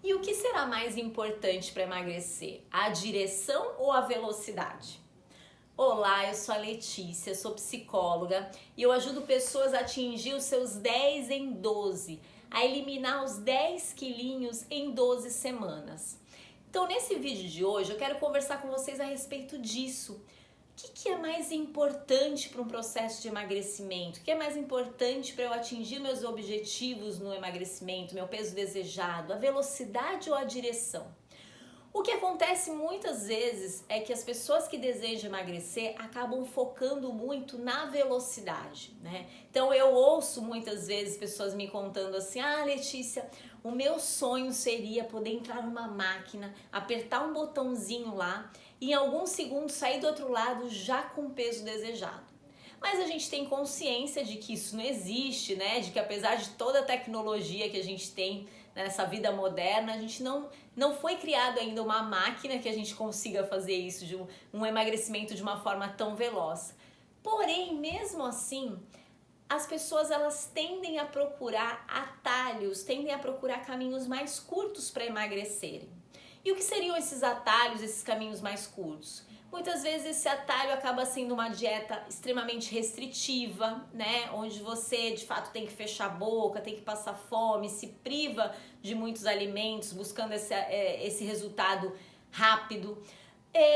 E o que será mais importante para emagrecer? A direção ou a velocidade? Olá, eu sou a Letícia, sou psicóloga e eu ajudo pessoas a atingir os seus 10 em 12, a eliminar os 10 quilinhos em 12 semanas. Então, nesse vídeo de hoje, eu quero conversar com vocês a respeito disso. O que é mais importante para um processo de emagrecimento? O que é mais importante para eu atingir meus objetivos no emagrecimento, meu peso desejado? A velocidade ou a direção? O que acontece muitas vezes é que as pessoas que desejam emagrecer acabam focando muito na velocidade, né? Então eu ouço muitas vezes pessoas me contando assim: ah, Letícia, o meu sonho seria poder entrar numa máquina, apertar um botãozinho lá e em alguns segundos sair do outro lado já com o peso desejado. Mas a gente tem consciência de que isso não existe, né? De que apesar de toda a tecnologia que a gente tem nessa vida moderna, a gente não foi criado ainda uma máquina que a gente consiga fazer isso, de um emagrecimento de uma forma tão veloz. Porém, mesmo assim, as pessoas elas tendem a procurar atalhos, tendem a procurar caminhos mais curtos para emagrecerem. E o que seriam esses atalhos, esses caminhos mais curtos? Muitas vezes esse atalho acaba sendo uma dieta extremamente restritiva, né? Onde você de fato tem que fechar a boca, tem que passar fome, se priva de muitos alimentos, buscando esse resultado rápido.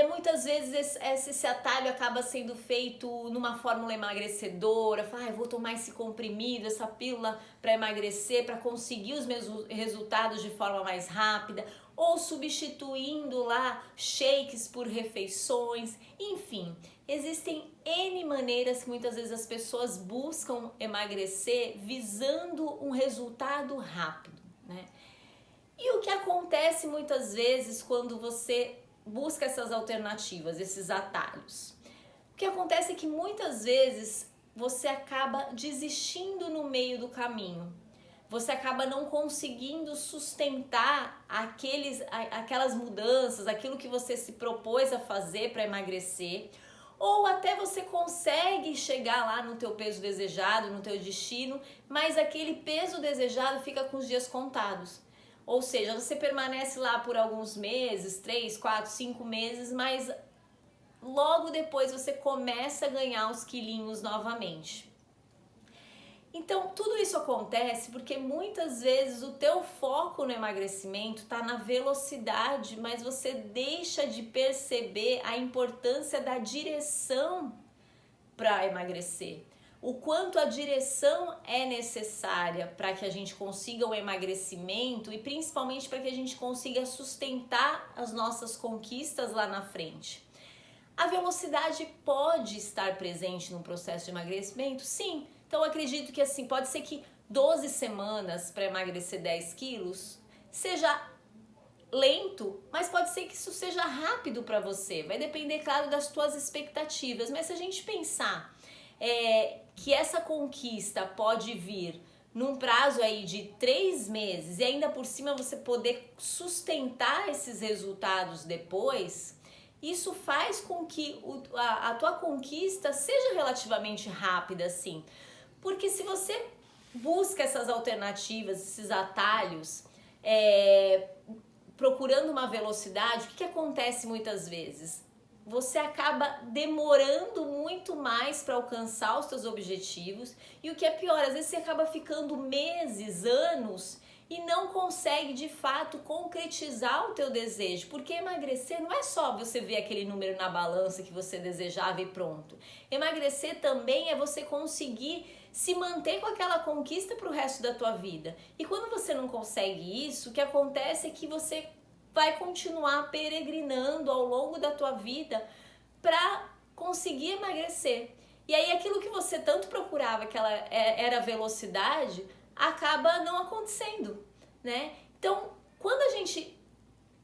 Muitas vezes esse atalho acaba sendo feito numa fórmula emagrecedora, fala, eu vou tomar esse comprimido, essa pílula para emagrecer, para conseguir os meus resultados de forma mais rápida, ou substituindo lá shakes por refeições, enfim, existem N maneiras que muitas vezes as pessoas buscam emagrecer visando um resultado rápido, né? E o que acontece muitas vezes quando você busca essas alternativas, esses atalhos? O que acontece é que muitas vezes você acaba desistindo no meio do caminho. Você acaba não conseguindo sustentar aquelas mudanças, aquilo que você se propôs a fazer para emagrecer, ou até você consegue chegar lá no teu peso desejado, no teu destino, mas aquele peso desejado fica com os dias contados. Ou seja, você permanece lá por alguns meses, 3, 4, 5 meses, mas logo depois você começa a ganhar os quilinhos novamente. Então, tudo isso acontece porque muitas vezes o teu foco no emagrecimento está na velocidade, mas você deixa de perceber a importância da direção para emagrecer. O quanto a direção é necessária para que a gente consiga o emagrecimento e principalmente para que a gente consiga sustentar as nossas conquistas lá na frente. A velocidade pode estar presente no processo de emagrecimento? Sim. Então, eu acredito que assim, pode ser que 12 semanas para emagrecer 10 quilos seja lento, mas pode ser que isso seja rápido para você. Vai depender, claro, das tuas expectativas. Mas se a gente pensar que essa conquista pode vir num prazo aí de 3 meses e ainda por cima você poder sustentar esses resultados depois, isso faz com que a tua conquista seja relativamente rápida, assim. Porque se você busca essas alternativas, esses atalhos, procurando uma velocidade, o que acontece muitas vezes? Você acaba demorando muito mais para alcançar os seus objetivos e o que é pior, às vezes você acaba ficando meses, anos e não consegue de fato concretizar o teu desejo, porque emagrecer não é só você ver aquele número na balança que você desejava e pronto. Emagrecer também é você conseguir se manter com aquela conquista para o resto da tua vida. E quando você não consegue isso, o que acontece é que você vai continuar peregrinando ao longo da tua vida para conseguir emagrecer. E aí aquilo que você tanto procurava, que era velocidade, acaba não acontecendo, né? Então, quando a gente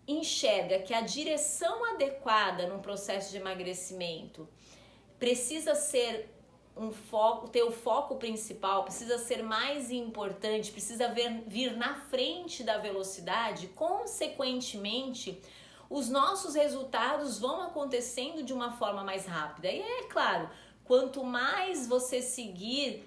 enxerga que a direção adequada num processo de emagrecimento precisa ser ter o foco principal, precisa ser mais importante, precisa vir na frente da velocidade, consequentemente, os nossos resultados vão acontecendo de uma forma mais rápida. E é claro, quanto mais você seguir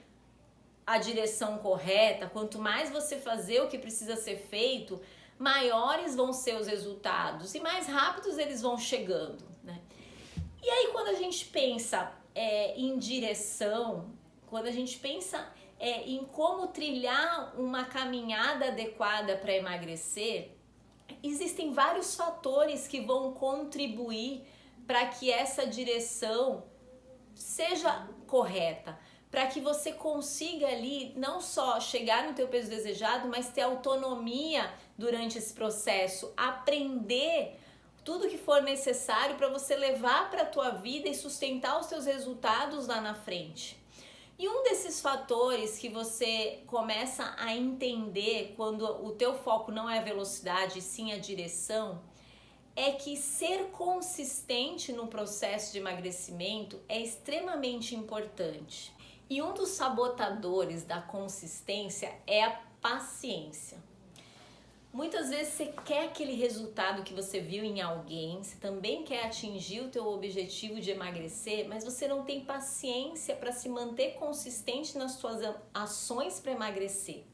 a direção correta, quanto mais você fazer o que precisa ser feito, maiores vão ser os resultados e mais rápidos eles vão chegando, né? E aí quando a gente pensa em direção, quando a gente pensa em como trilhar uma caminhada adequada para emagrecer, existem vários fatores que vão contribuir para que essa direção seja correta, para que você consiga ali não só chegar no teu peso desejado, mas ter autonomia durante esse processo, aprender tudo que for necessário para você levar para a tua vida e sustentar os teus resultados lá na frente. E um desses fatores que você começa a entender quando o teu foco não é a velocidade, sim a direção, é que ser consistente no processo de emagrecimento é extremamente importante. E um dos sabotadores da consistência é a paciência. Muitas vezes você quer aquele resultado que você viu em alguém, você também quer atingir o teu objetivo de emagrecer, mas você não tem paciência para se manter consistente nas suas ações para emagrecer.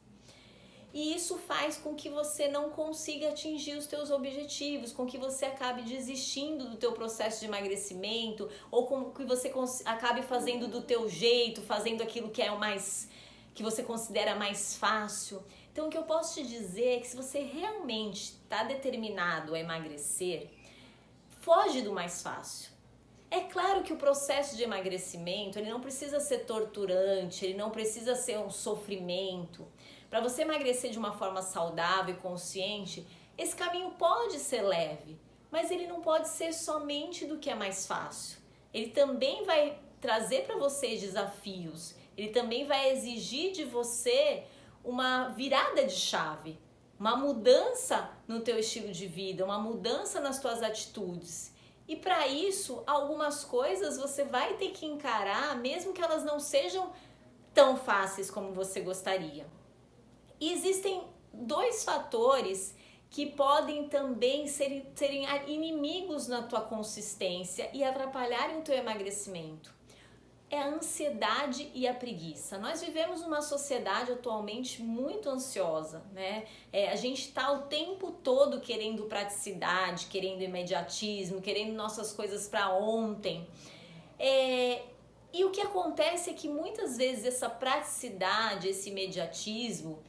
E isso faz com que você não consiga atingir os teus objetivos, com que você acabe desistindo do teu processo de emagrecimento, ou com que você acabe fazendo do teu jeito, fazendo aquilo que é o mais, que você considera mais fácil. Então o que eu posso te dizer é que se você realmente está determinado a emagrecer, foge do mais fácil. É claro que o processo de emagrecimento ele não precisa ser torturante, ele não precisa ser um sofrimento. Para você emagrecer de uma forma saudável e consciente, esse caminho pode ser leve, mas ele não pode ser somente do que é mais fácil. Ele também vai trazer para você desafios, ele também vai exigir de você uma virada de chave, uma mudança no teu estilo de vida, uma mudança nas tuas atitudes. E para isso, algumas coisas você vai ter que encarar, mesmo que elas não sejam tão fáceis como você gostaria. E existem dois fatores que podem também serem inimigos na tua consistência e atrapalharem o teu emagrecimento. É a ansiedade e a preguiça. Nós vivemos numa sociedade atualmente muito ansiosa, né? A gente está o tempo todo querendo praticidade, querendo imediatismo, querendo nossas coisas para ontem. E o que acontece é que muitas vezes essa praticidade, esse imediatismo,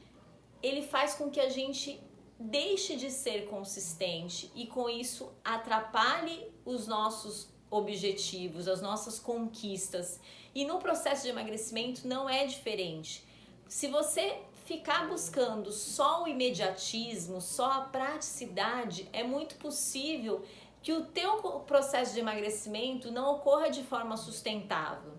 ele faz com que a gente deixe de ser consistente e com isso atrapalhe os nossos objetivos, as nossas conquistas. E no processo de emagrecimento não é diferente. Se você ficar buscando só o imediatismo, só a praticidade, é muito possível que o teu processo de emagrecimento não ocorra de forma sustentável.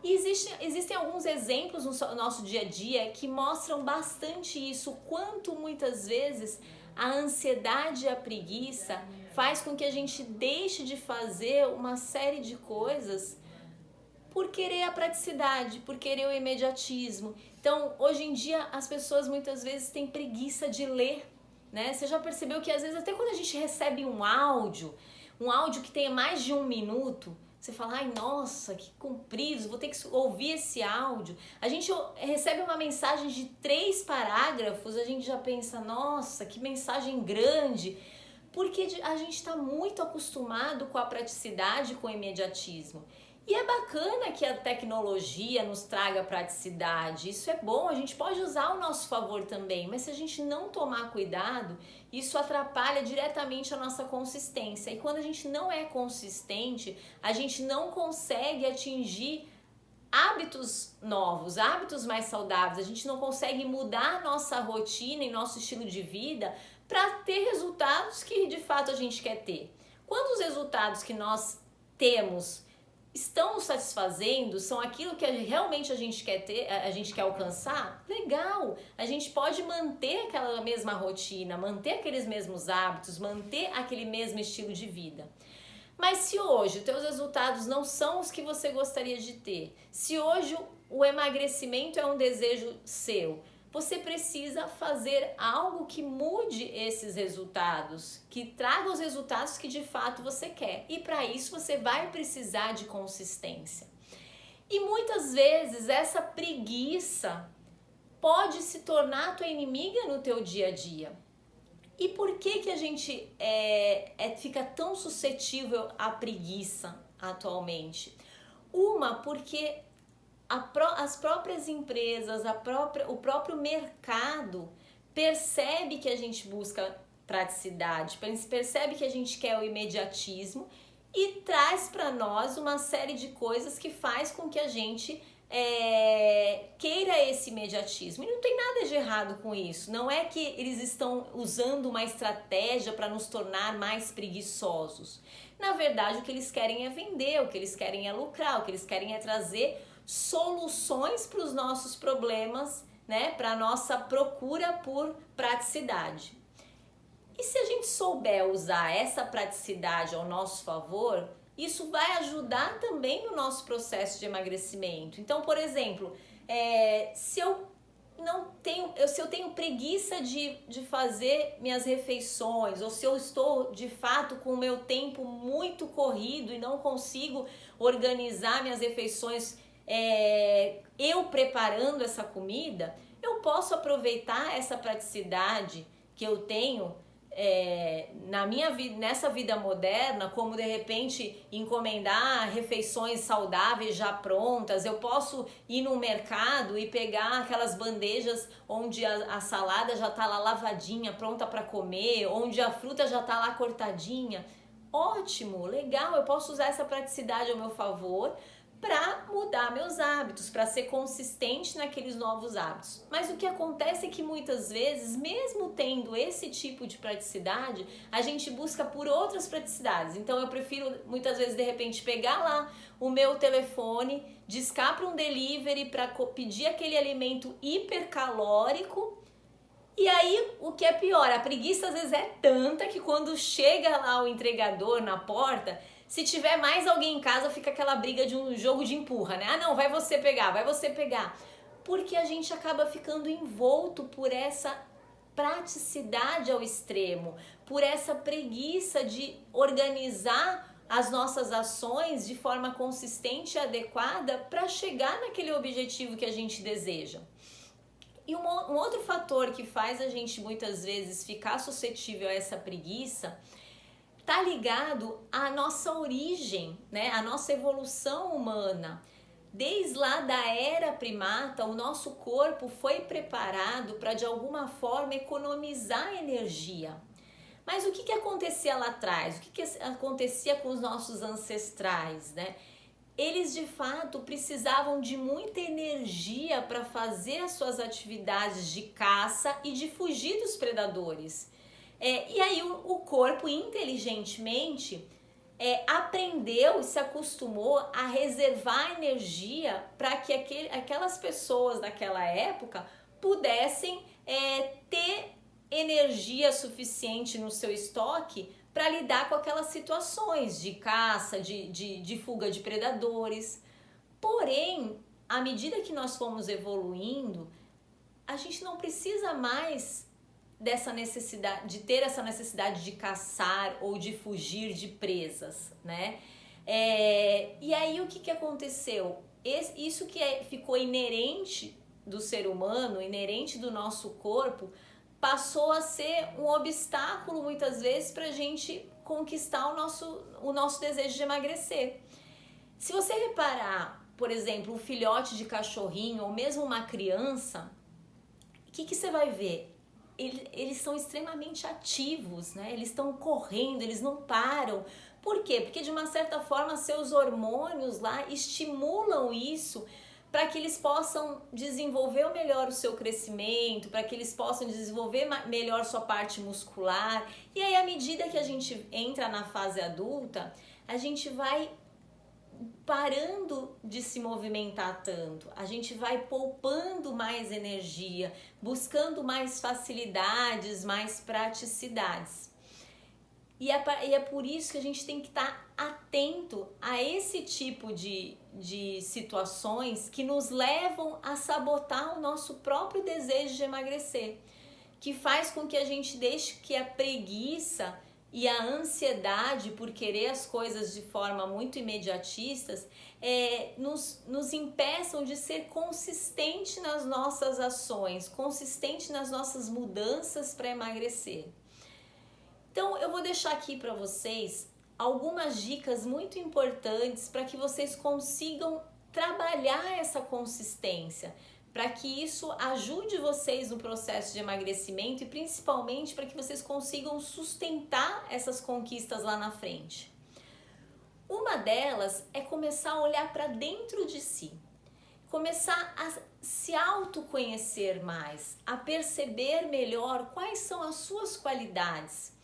E existem alguns exemplos no nosso dia a dia que mostram bastante isso, o quanto muitas vezes a ansiedade e a preguiça faz com que a gente deixe de fazer uma série de coisas por querer a praticidade, por querer o imediatismo. Então, hoje em dia, as pessoas muitas vezes têm preguiça de ler, né? Você já percebeu que às vezes até quando a gente recebe um áudio que tenha mais de 1 minuto, você fala, ai, nossa, que comprido, vou ter que ouvir esse áudio. A gente recebe uma mensagem de 3 parágrafos, a gente já pensa, nossa, que mensagem grande. Porque a gente está muito acostumado com a praticidade, com o imediatismo. E é bacana que a tecnologia nos traga praticidade, isso é bom, a gente pode usar ao nosso favor também, mas se a gente não tomar cuidado, isso atrapalha diretamente a nossa consistência. E quando a gente não é consistente, a gente não consegue atingir hábitos novos, hábitos mais saudáveis, a gente não consegue mudar nossa rotina e nosso estilo de vida para ter resultados que de fato a gente quer ter. Quando os resultados que nós temos estão nos satisfazendo, são aquilo que realmente a gente quer ter, a gente quer alcançar, legal, a gente pode manter aquela mesma rotina, manter aqueles mesmos hábitos, manter aquele mesmo estilo de vida. Mas se hoje os teus resultados não são os que você gostaria de ter, se hoje o emagrecimento é um desejo seu, você precisa fazer algo que mude esses resultados, que traga os resultados que de fato você quer. E para isso você vai precisar de consistência. E muitas vezes essa preguiça pode se tornar tua inimiga no teu dia a dia. E por que a gente fica tão suscetível à preguiça atualmente? Porque as próprias empresas, o próprio mercado percebe que a gente busca praticidade, percebe que a gente quer o imediatismo e traz para nós uma série de coisas que faz com que a gente queira esse imediatismo. E não tem nada de errado com isso. Não é que eles estão usando uma estratégia para nos tornar mais preguiçosos. Na verdade, o que eles querem é vender, o que eles querem é lucrar, o que eles querem é trazer soluções para os nossos problemas, né? Para a nossa procura por praticidade. E se a gente souber usar essa praticidade ao nosso favor, isso vai ajudar também no nosso processo de emagrecimento. Então, por exemplo, se eu tenho preguiça de fazer minhas refeições, ou se eu estou de fato com o meu tempo muito corrido e não consigo organizar minhas refeições, eu preparando essa comida, eu posso aproveitar essa praticidade que eu tenho na minha vida, nessa vida moderna, como de repente encomendar refeições saudáveis já prontas. Eu posso ir no mercado e pegar aquelas bandejas onde a salada já está lá lavadinha, pronta para comer, onde a fruta já está lá cortadinha. Ótimo, legal, eu posso usar essa praticidade ao meu favor para mudar meus hábitos, para ser consistente naqueles novos hábitos. Mas o que acontece é que muitas vezes, mesmo tendo esse tipo de praticidade, a gente busca por outras praticidades. Então eu prefiro muitas vezes de repente pegar lá o meu telefone, discar para um delivery para pedir aquele alimento hipercalórico. E aí, o que é pior, a preguiça às vezes é tanta que quando chega lá o entregador na porta, se tiver mais alguém em casa, fica aquela briga de um jogo de empurra, né? Ah, não, vai você pegar, vai você pegar. Porque a gente acaba ficando envolto por essa praticidade ao extremo, por essa preguiça de organizar as nossas ações de forma consistente e adequada para chegar naquele objetivo que a gente deseja. E um outro fator que faz a gente muitas vezes ficar suscetível a essa preguiça está ligado à nossa origem, né? À nossa evolução humana. Desde lá da era primata, o nosso corpo foi preparado para de alguma forma economizar energia. Mas o que acontecia lá atrás? O que acontecia com os nossos ancestrais, né? Eles de fato precisavam de muita energia para fazer as suas atividades de caça e de fugir dos predadores. E aí o corpo inteligentemente aprendeu e se acostumou a reservar energia para que aquelas pessoas daquela época pudessem ter energia suficiente no seu estoque para lidar com aquelas situações de caça, de fuga de predadores. Porém, à medida que nós fomos evoluindo, a gente não precisa mais ter essa necessidade de caçar ou de fugir de presas, né? E aí o que aconteceu? Isso que ficou inerente do ser humano, inerente do nosso corpo, passou a ser um obstáculo muitas vezes para a gente conquistar o nosso desejo de emagrecer. Se você reparar, por exemplo, um filhote de cachorrinho ou mesmo uma criança, o que você vai ver? Eles são extremamente ativos, né? Eles estão correndo, eles não param. Por quê? Porque de uma certa forma seus hormônios lá estimulam isso para que eles possam desenvolver melhor o seu crescimento, para que eles possam desenvolver melhor sua parte muscular. E aí, à medida que a gente entra na fase adulta, a gente vai parando de se movimentar tanto, a gente vai poupando mais energia, buscando mais facilidades, mais praticidades. E é por isso que a gente tem que estar atento a esse tipo de situações que nos levam a sabotar o nosso próprio desejo de emagrecer, que faz com que a gente deixe que a preguiça e a ansiedade por querer as coisas de forma muito imediatistas nos impeçam de ser consistente nas nossas ações, consistente nas nossas mudanças para emagrecer. Então eu vou deixar aqui para vocês algumas dicas muito importantes para que vocês consigam trabalhar essa consistência, para que isso ajude vocês no processo de emagrecimento e principalmente para que vocês consigam sustentar essas conquistas lá na frente. Uma delas é começar a olhar para dentro de si, começar a se autoconhecer mais, a perceber melhor quais são as suas qualidades,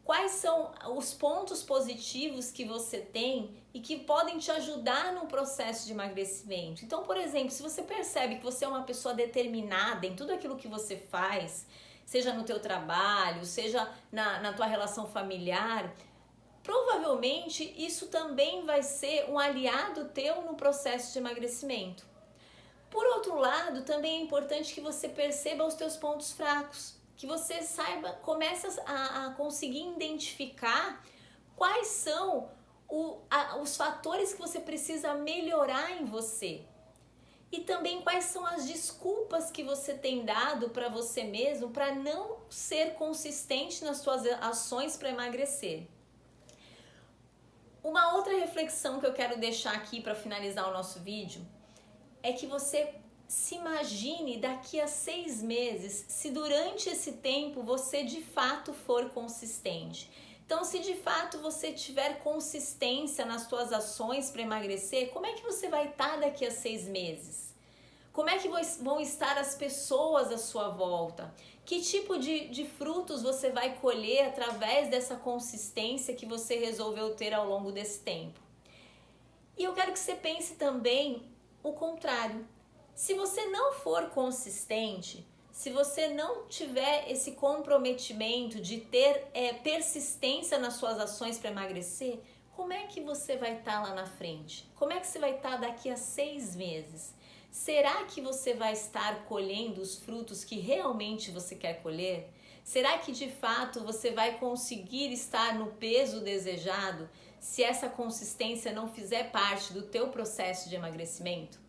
quais são os pontos positivos que você tem e que podem te ajudar no processo de emagrecimento. Então, por exemplo, se você percebe que você é uma pessoa determinada em tudo aquilo que você faz, seja no teu trabalho, seja na tua relação familiar, provavelmente isso também vai ser um aliado teu no processo de emagrecimento. Por outro lado, também é importante que você perceba os teus pontos fracos, que você saiba, comece a conseguir identificar quais são os fatores que você precisa melhorar em você. E também quais são as desculpas que você tem dado para você mesmo para não ser consistente nas suas ações para emagrecer. Uma outra reflexão que eu quero deixar aqui para finalizar o nosso vídeo é que você se imagine daqui a 6 meses, se durante esse tempo você de fato for consistente. Então, se de fato você tiver consistência nas suas ações para emagrecer, como é que você vai estar daqui a 6 meses? Como é que vão estar as pessoas à sua volta? Que tipo de frutos você vai colher através dessa consistência que você resolveu ter ao longo desse tempo? E eu quero que você pense também o contrário. Se você não for consistente, se você não tiver esse comprometimento de ter persistência nas suas ações para emagrecer, como é que você vai estar lá na frente? Como é que você vai estar daqui a 6 meses? Será que você vai estar colhendo os frutos que realmente você quer colher? Será que de fato você vai conseguir estar no peso desejado se essa consistência não fizer parte do teu processo de emagrecimento?